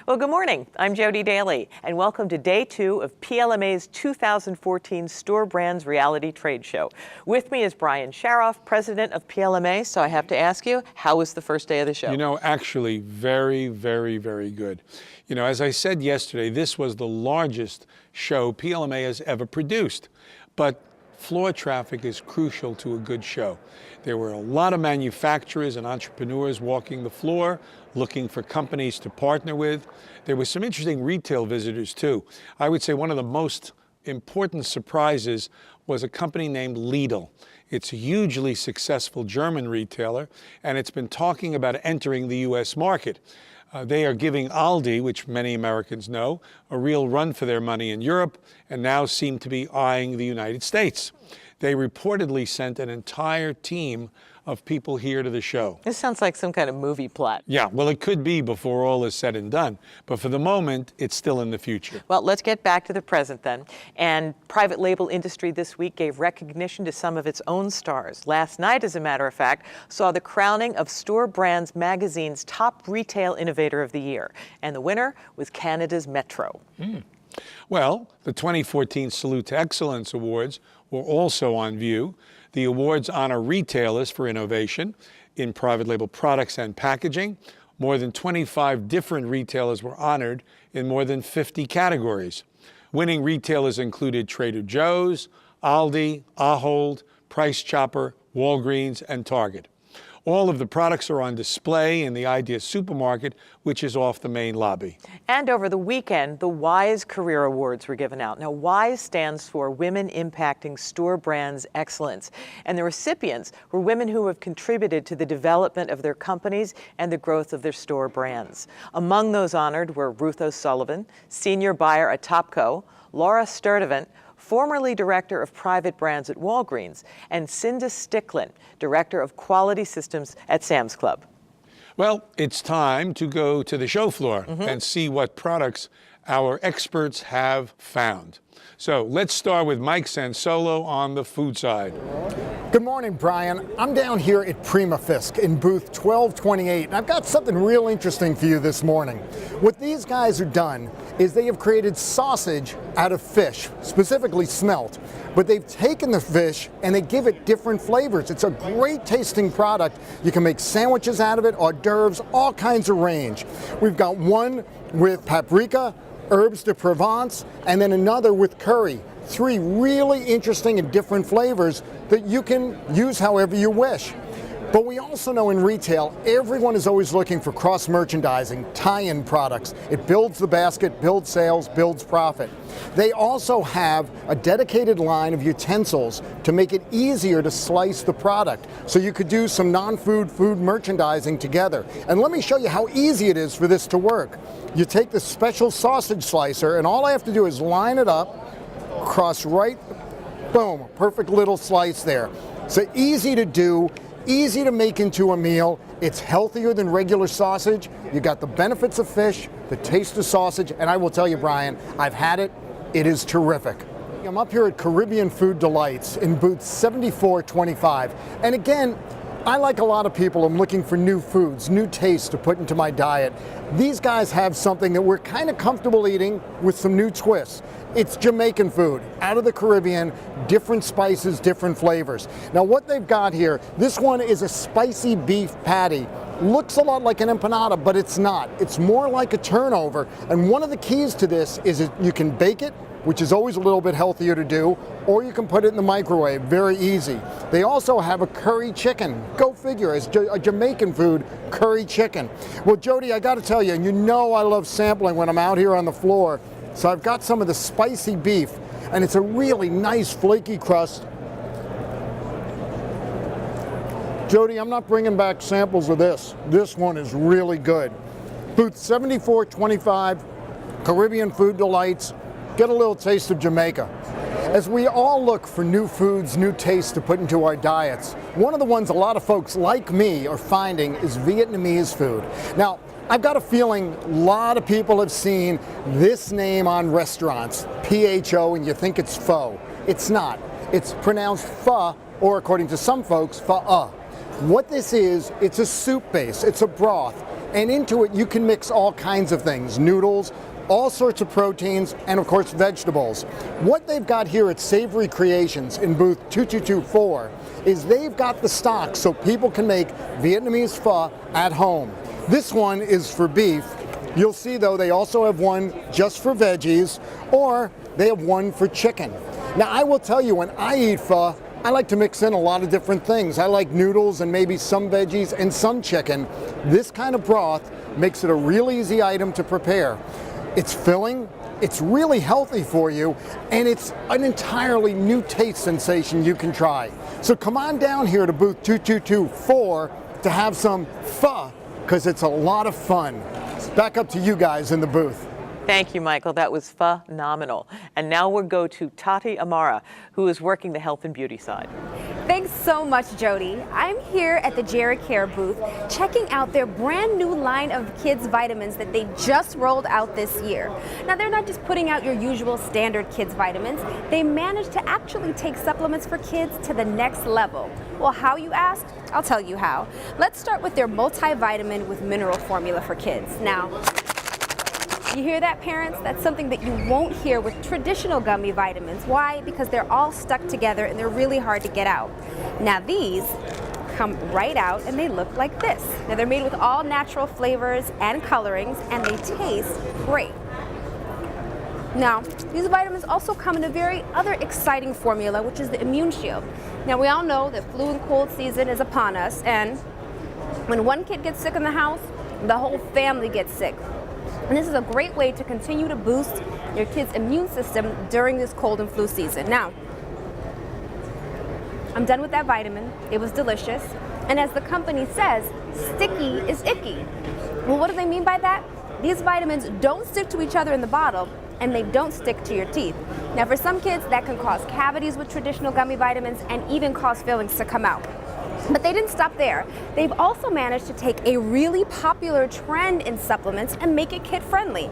Well, good morning. I'm Jody Daly, and welcome to Day 2 of PLMA's 2014 Store Brands Reality Trade Show. With me is Brian Sharoff, president of PLMA. So I have to ask you, how was the first day of the show? You know, actually, very, very, very good. You know, as I said yesterday, this was the largest show PLMA has ever produced. But floor traffic is crucial to a good show. There were a lot of manufacturers and entrepreneurs walking the floor, looking for companies to partner with. There were some interesting retail visitors too. I would say one of the most important surprises was a company named Lidl. It's a hugely successful German retailer, and it's been talking about entering the US market. They are giving Aldi, which many Americans know, a real run for their money in Europe, and now seem to be eyeing the United States. They reportedly sent an entire team of people here to the show. This sounds like some kind of movie plot. Yeah, well, it could be before all is said and done. But for the moment, it's still in the future. Well, let's get back to the present then. And private label industry this week gave recognition to some of its own stars. Last night, as a matter of fact, saw the crowning of Store Brands Magazine's top retail innovator of the year. And the winner was Canada's Metro. Well, the 2014 Salute to Excellence Awards were also on view. The awards honor retailers for innovation in private label products and packaging. More than 25 different retailers were honored in more than 50 categories. Winning retailers included Trader Joe's, Aldi, Ahold, Price Chopper, Walgreens, and Target. All of the products are on display in the Idea Supermarket, which is off the main lobby. And over the weekend, the WISE Career Awards were given out. Now, WISE stands for Women Impacting Store Brands Excellence. And the recipients were women who have contributed to the development of their companies and the growth of their store brands. Among those honored were Ruth O'Sullivan, senior buyer at Topco, Laura Sturdivant, formerly director of private brands at Walgreens, and Cinda Sticklin, director of quality systems at Sam's Club. Well, it's time to go to the show floor and see what products our experts have found. So let's start with Mike Sansolo on the food side. Good morning, Brian. I'm down here at Prima Fisk in booth 1228, and I've got something real interesting for you this morning. What these guys have done is they have created sausage out of fish, specifically smelt, but they've taken the fish and they give it different flavors. It's a great tasting product. You can make sandwiches out of it, hors d'oeuvres, all kinds of range. We've got one with paprika, herbes de Provence, and then another with curry. Three really interesting and different flavors that you can use however you wish. But we also know in retail, everyone is always looking for cross-merchandising, tie-in products. It builds the basket, builds sales, builds profit. They also have a dedicated line of utensils to make it easier to slice the product. So you could do some non-food food merchandising together. And let me show you how easy it is for this to work. You take the special sausage slicer, and all I have to do is line it up, cross right, boom, perfect little slice there. So easy to do, easy to make into a meal. It's healthier than regular sausage. You got the benefits of fish, the taste of sausage, and I will tell you, Brian, I've had it. It is terrific. I'm up here at Caribbean Food Delights in booth 7425. And again, I, like a lot of people, am looking for new foods, new tastes to put into my diet. These guys have something that we're kind of comfortable eating with some new twists. It's Jamaican food, out of the Caribbean, different spices, different flavors. Now what they've got here, this one is a spicy beef patty. Looks a lot like an empanada, but it's not. It's more like a turnover. And one of the keys to this is that you can bake it, which is always a little bit healthier to do, or you can put it in the microwave, very easy. They also have a curry chicken. Go figure, it's a Jamaican food, curry chicken. Well, Jody, I gotta tell you, and you know I love sampling when I'm out here on the floor, so I've got some of the spicy beef, and it's a really nice flaky crust. Jody, I'm not bringing back samples of this. This one is really good. Booth 7425, Caribbean Food Delights. Get a little taste of Jamaica. As we all look for new foods, new tastes to put into our diets, one of the ones a lot of folks like me are finding is Vietnamese food. Now, I've got a feeling a lot of people have seen this name on restaurants, P-H-O, and you think it's pho. It's not. It's pronounced pho, or according to some folks, pho. What this is, it's a soup base, it's a broth. And into it, you can mix all kinds of things, noodles, all sorts of proteins, and of course vegetables. What they've got here at Savory Creations in booth 2224 is they've got the stock so people can make Vietnamese pho at home. This one is for beef. You'll see though they also have one just for veggies, or they have one for chicken. Now I will tell you, when I eat pho, I like to mix in a lot of different things. I like noodles and maybe some veggies and some chicken. This kind of broth makes it a real easy item to prepare. It's filling, it's really healthy for you, and it's an entirely new taste sensation you can try. So come on down here to booth 2224 to have some pho, because it's a lot of fun. Back up to you guys in the booth. Thank you, Michael. That was phenomenal. And now we'll go to Tati Amara, who is working the health and beauty side. Thanks so much, Jody. I'm here at the Gericare booth checking out their brand new line of kids vitamins that they just rolled out this year. Now, they're not just putting out your usual standard kids vitamins. They managed to actually take supplements for kids to the next level. Well, how, you ask? I'll tell you how. Let's start with their multivitamin with mineral formula for kids. Now, you hear that, parents? That's something that you won't hear with traditional gummy vitamins. Why? Because they're all stuck together and they're really hard to get out. Now these come right out and they look like this. Now they're made with all natural flavors and colorings and they taste great. Now, these vitamins also come in a very other exciting formula, which is the Immune Shield. Now we all know that flu and cold season is upon us, and when one kid gets sick in the house, the whole family gets sick. And this is a great way to continue to boost your kid's immune system during this cold and flu season. Now, I'm done with that vitamin. It was delicious. And as the company says, sticky is icky. Well, what do they mean by that? These vitamins don't stick to each other in the bottle, and they don't stick to your teeth. Now, for some kids, that can cause cavities with traditional gummy vitamins and even cause fillings to come out. But they didn't stop there. They've also managed to take a really popular trend in supplements and make it kid-friendly.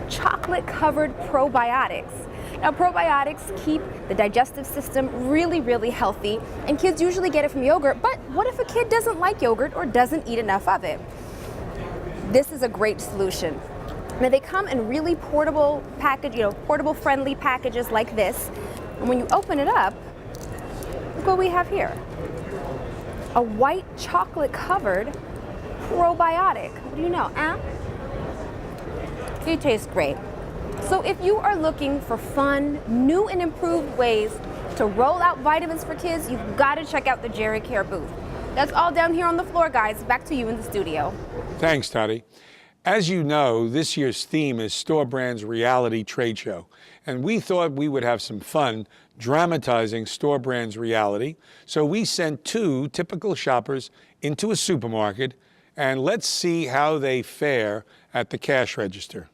Chocolate-covered probiotics. Now, probiotics keep the digestive system really, really healthy, and kids usually get it from yogurt, but what if a kid doesn't like yogurt or doesn't eat enough of it? This is a great solution. Now, they come in really portable portable-friendly packages like this, and when you open it up, look what we have here. A white chocolate covered probiotic. What do you know? It tastes great. So if you are looking for fun, new and improved ways to roll out vitamins for kids, you've got to check out the Gericare booth. That's all down here on the floor, guys. Back to you in the studio. Thanks, Tati. As you know, this year's theme is Store Brand's reality trade show, and we thought we would have some fun dramatizing Store Brand's reality. So we sent two typical shoppers into a supermarket, and let's see how they fare at the cash register.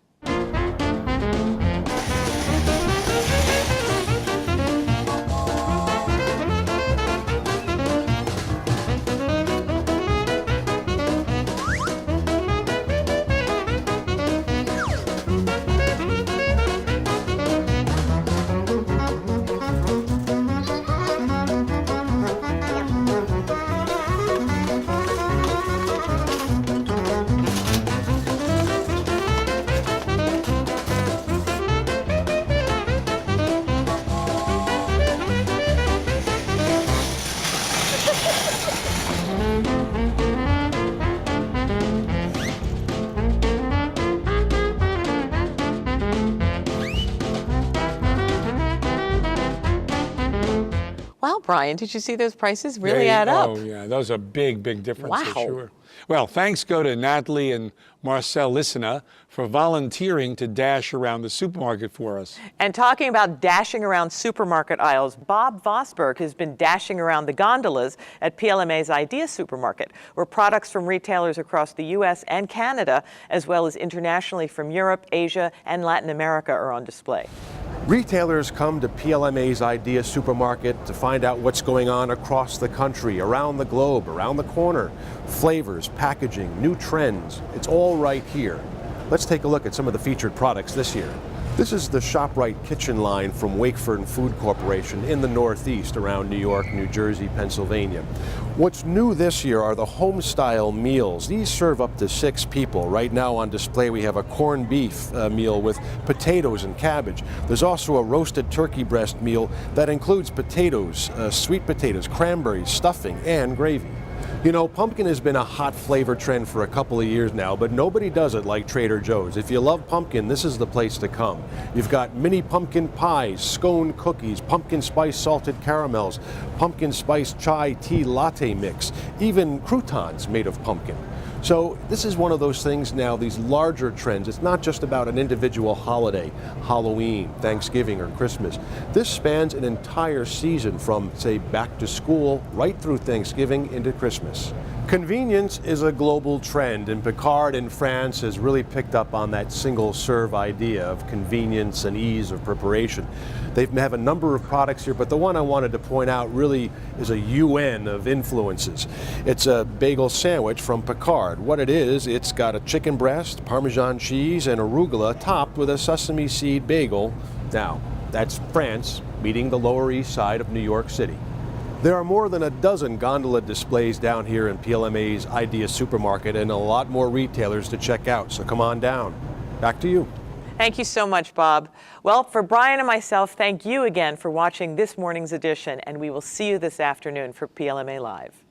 Wow, Brian, did you see those prices really add up? Oh, yeah, those are big, big differences, Wow. sure. Well, thanks go to Natalie and Marcel Lissina for volunteering to dash around the supermarket for us. And talking about dashing around supermarket aisles, Bob Vosberg has been dashing around the gondolas at PLMA's Idea Supermarket, where products from retailers across the U.S. and Canada, as well as internationally from Europe, Asia, and Latin America, are on display. Retailers come to PLMA's Idea Supermarket to find out what's going on across the country, around the globe, around the corner. Flavors, packaging, new trends, it's all right here. Let's take a look at some of the featured products this year. This is the ShopRite kitchen line from Wakefern Food Corporation in the Northeast around New York, New Jersey, Pennsylvania. What's new this year are the home-style meals. These serve up to 6 people. Right now on display we have a corned beef meal with potatoes and cabbage. There's also a roasted turkey breast meal that includes potatoes, sweet potatoes, cranberries, stuffing, and gravy. You know, pumpkin has been a hot flavor trend for a couple of years now, but nobody does it like Trader Joe's. If you love pumpkin, this is the place to come. You've got mini pumpkin pies, scone cookies, pumpkin spice salted caramels, pumpkin spice chai tea latte mix, even croutons made of pumpkin. So this is one of those things now, these larger trends. It's not just about an individual holiday, Halloween, Thanksgiving, or Christmas. This spans an entire season from, say, back to school right through Thanksgiving into Christmas. Convenience is a global trend, and Picard in France has really picked up on that single-serve idea of convenience and ease of preparation. They have a number of products here, but the one I wanted to point out really is a UN of influences. It's a bagel sandwich from Picard. What it is, it's got a chicken breast, Parmesan cheese, and arugula topped with a sesame seed bagel. Now, that's France meeting the Lower East Side of New York City. There are more than a dozen gondola displays down here in PLMA's Idea Supermarket and a lot more retailers to check out, so come on down. Back to you. Thank you so much, Bob. Well, for Brian and myself, thank you again for watching this morning's edition, and we will see you this afternoon for PLMA Live.